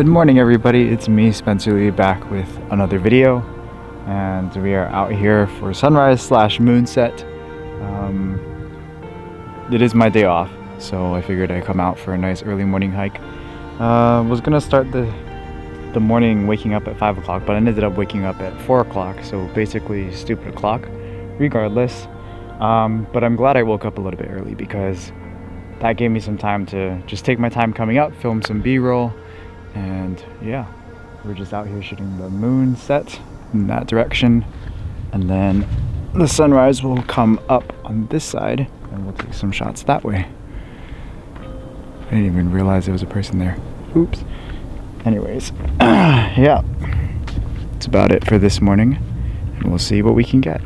Good morning, everybody. It's me, Spencer Lee, back with another video, and we are out here for sunrise slash moonset. It is my day off, so I figured I'd come out for a nice early morning hike. Was gonna start the morning waking up at 5 o'clock, but I ended up waking up at 4 o'clock, so basically stupid o'clock regardless. But I'm glad I woke up a little bit early because that gave me some time to just take my time coming up, film some B-roll. And yeah, we're just out here shooting the moon set in that direction, and then the sunrise will come up on this side and we'll take some shots that way. I didn't even realize there was a person there. Oops. Anyways, yeah, that's about it for this morning, and we'll see what we can get.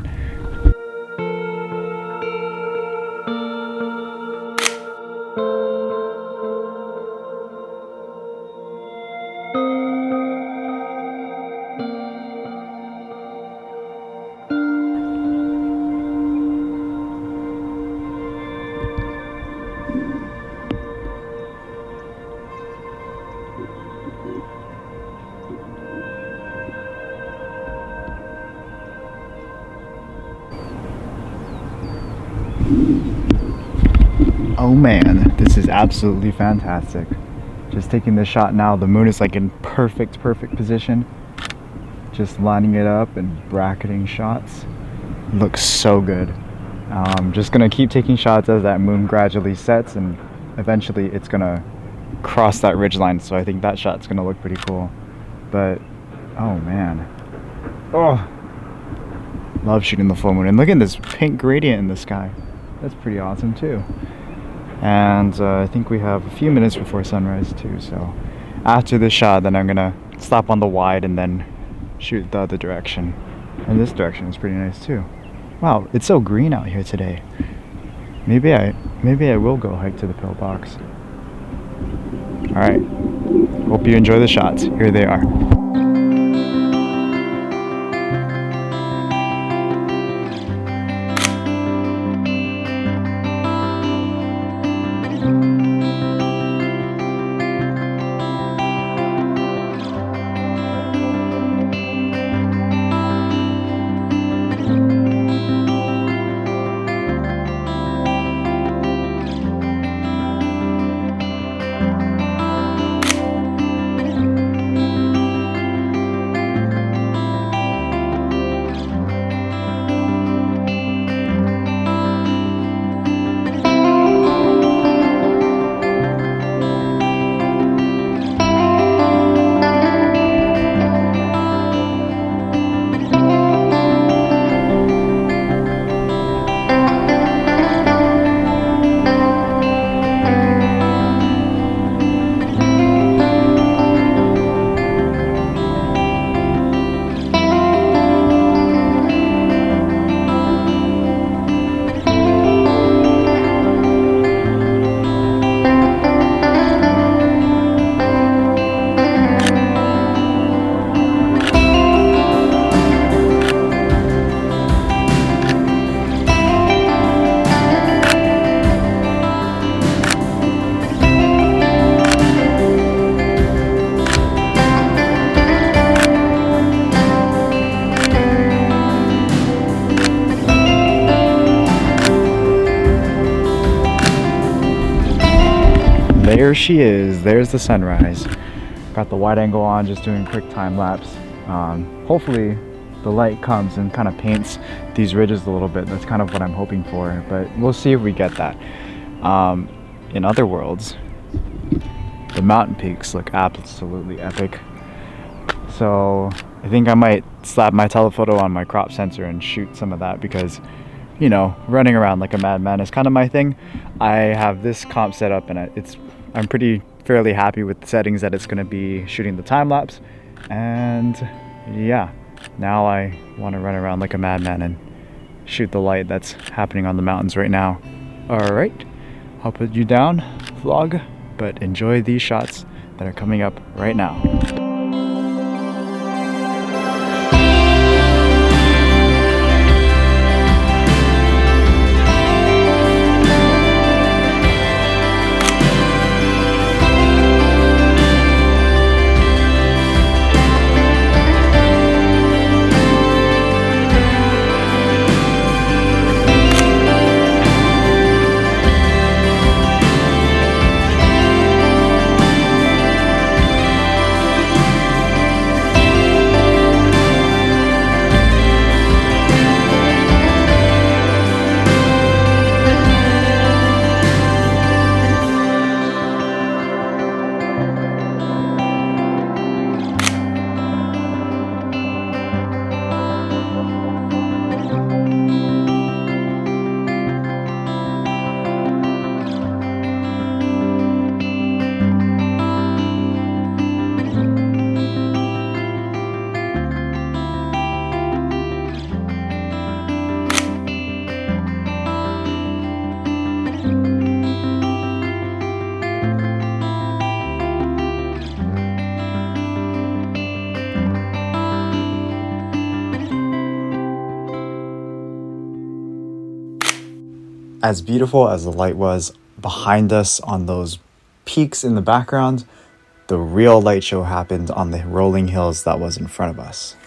Oh man, this is absolutely fantastic. Just taking this shot now, the moon is like in perfect position. Just lining it up and bracketing shots. Looks so good. Just gonna keep taking shots as that moon gradually sets, and eventually it's gonna cross that ridge line, so I think that shot's gonna look pretty cool. But oh man, oh, love shooting the full moon. And look at this pink gradient in the sky. That's pretty awesome too. And I think we have a few minutes before sunrise too, so after this shot then I'm gonna stop on the wide and then shoot the other direction. And this direction is pretty nice too. Wow, it's so green out here today. Maybe I will go hike to the pillbox. Alright, hope you enjoy the shots. Here they are. There she is. There's the sunrise. Got the wide angle on, just doing quick time lapse. Hopefully the light comes and kind of paints these ridges a little bit. That's kind of what I'm hoping for, but we'll see if we get that. In other worlds, the mountain peaks look absolutely epic. So I think I might slap my telephoto on my crop sensor and shoot some of that because, you know, running around like a madman is kind of my thing. I have this comp set up and I'm fairly happy with the settings that it's going to be shooting the time lapse. And yeah, now I want to run around like a madman and shoot the light that's happening on the mountains right now. All right, I'll put you down, vlog, but enjoy these shots that are coming up right now. As beautiful as the light was behind us on those peaks in the background, the real light show happened on the rolling hills that was in front of us.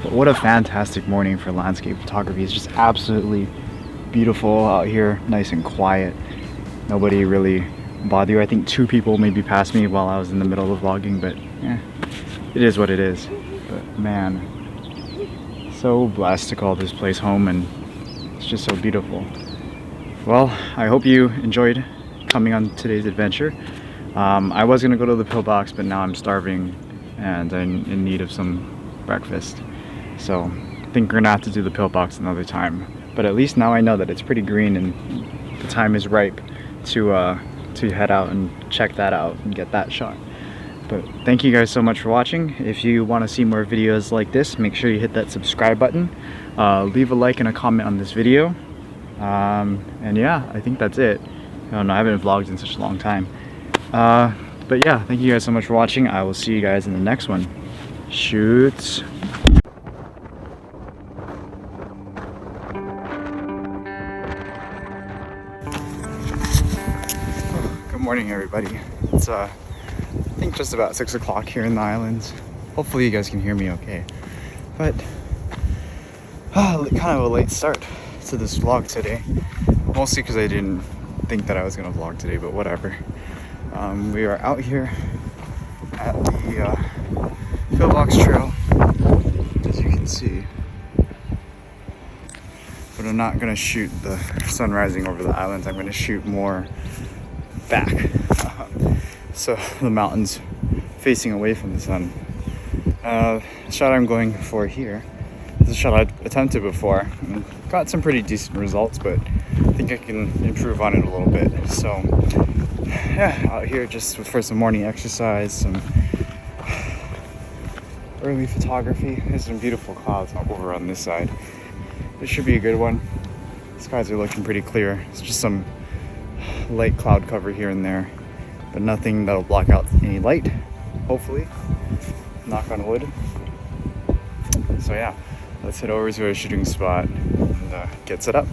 What a fantastic morning for landscape photography. It's just absolutely beautiful out here, nice and quiet. Nobody really bothered you. I think 2 people maybe passed me while I was in the middle of vlogging, but it is what it is. But man, so blessed to call this place home, and it's just so beautiful. Well, I hope you enjoyed coming on today's adventure. I was gonna go to the pillbox, but now I'm starving and I'm in need of some breakfast. So I think we're gonna have to do the pillbox another time. But at least now I know that it's pretty green and the time is ripe to head out and check that out and get that shot. But thank you guys so much for watching. If you want to see more videos like this, make sure you hit that subscribe button. Leave a like and a comment on this video. And yeah, I think that's it. I don't know, I haven't vlogged in such a long time. But yeah, thank you guys so much for watching. I will see you guys in the next one. Shoots. Good morning, everybody. It's I think just about 6 o'clock here in the islands. Hopefully you guys can hear me okay. But kind of a late start to this vlog today. Mostly because I didn't think that I was gonna vlog today, but whatever. We are out here at the pillbox trail, as you can see. But I'm not gonna shoot the sun rising over the islands. I'm gonna shoot more back. So the mountains facing away from the sun. The shot I'm going for here is a shot I attempted before and got some pretty decent results, but I think I can improve on it a little bit. So yeah, out here just for some morning exercise, some early photography. There's some beautiful clouds over on this side. This should be a good one. Skies are looking pretty clear. It's just some light cloud cover here and there, but nothing that'll block out any light, hopefully. Knock on wood. So yeah, let's head over to a shooting spot and get set up.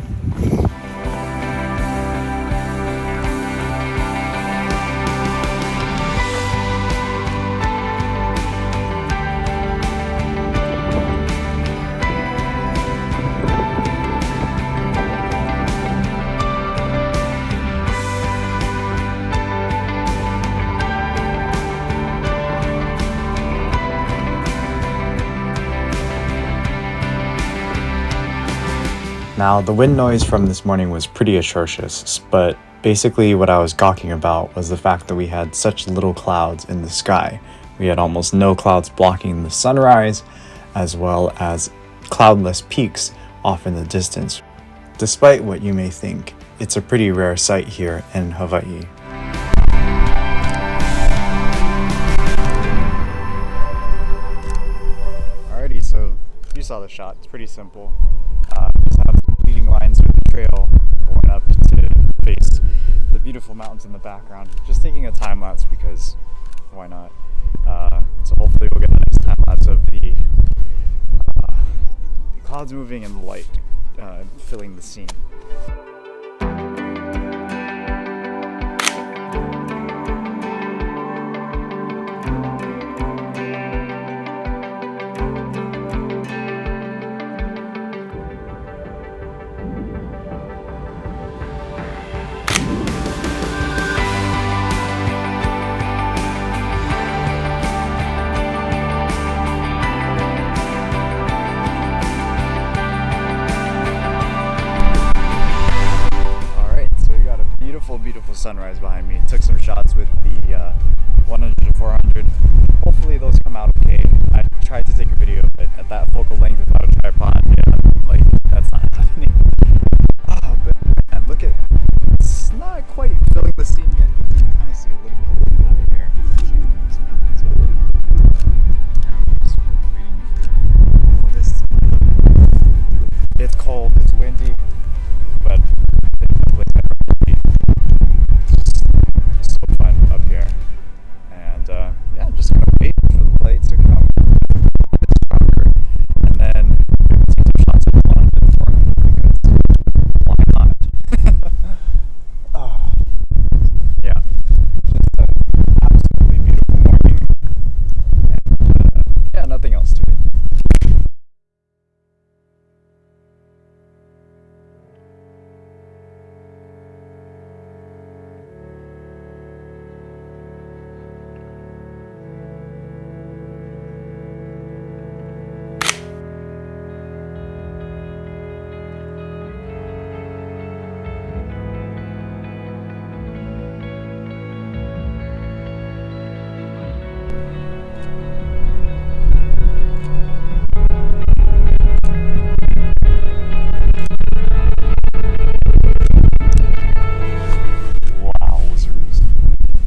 Now, the wind noise from this morning was pretty atrocious, but basically what I was gawking about was the fact that we had such little clouds in the sky. We had almost no clouds blocking the sunrise, as well as cloudless peaks off in the distance. Despite what you may think, it's a pretty rare sight here in Hawaii. Alrighty, so you saw the shot. It's pretty simple. Just have some leading lines with the trail going up to face the beautiful mountains in the background. Just taking a time lapse because why not? So hopefully we'll get a nice time lapse of the clouds moving and the light filling the scene. Beautiful sunrise behind me. Took some shots with the 100 to 400. Hopefully those come out okay. I tried to take a video, but at that focal length without a tripod, like that's not happening. But and look at, it's not quite filling the scene yet. You can kind of see a little bit of the map there. I'm just waiting for what is. It's cold. It's windy, but up here, and yeah, I'm just gonna wait for the lights to come a bit stronger, and then take some shots of 100 because why not? Yeah, just an absolutely beautiful morning, and yeah, nothing else to it.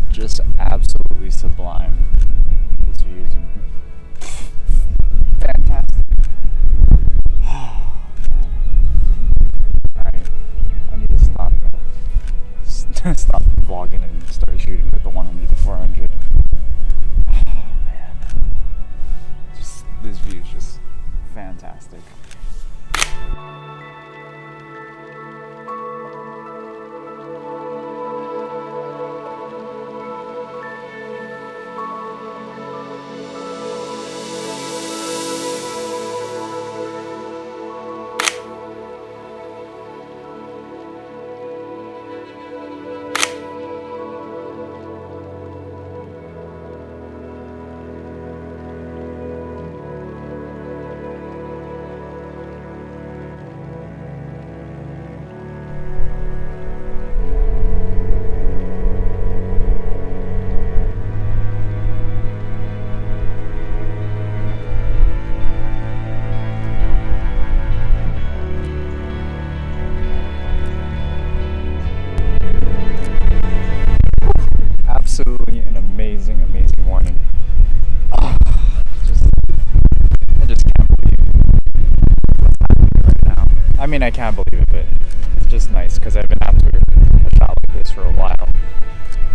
Just absolutely sublime. This view is fantastic. Alright, I need to stop vlogging and start shooting with the 100 to 400. Oh man, just this view is just fantastic. Absolutely an amazing morning. I just can't believe what's happening right now. I mean, I can't believe it, but it's just nice because I've been after a shot like this for a while,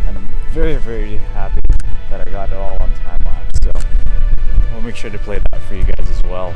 and I'm very happy that I got it all on time lapse. So I'll make sure to play that for you guys as well.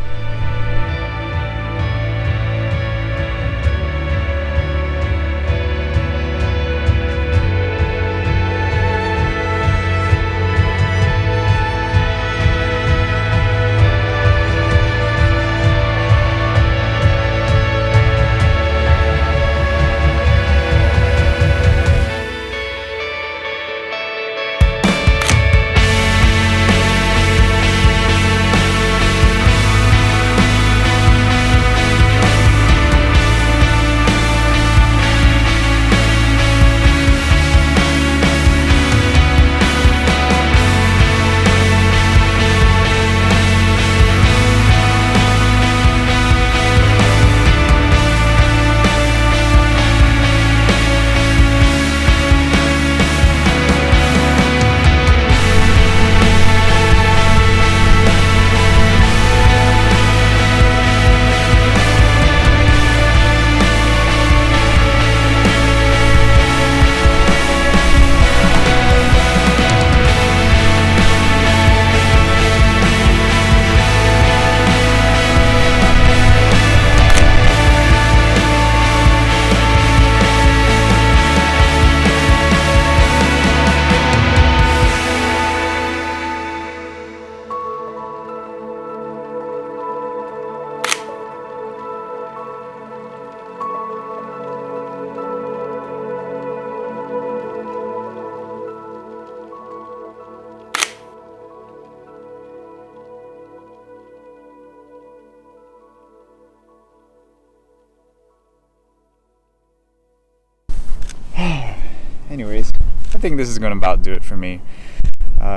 anyways, I think this is going to about do it for me.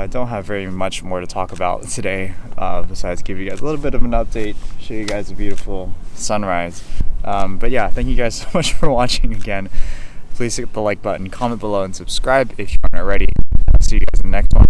Don't have very much more to talk about today, besides give you guys a little bit of an update, show you guys a beautiful sunrise. But yeah, thank you guys so much for watching again. Please hit the like button, comment below, and subscribe if you aren't already. I'll see you guys in the next one.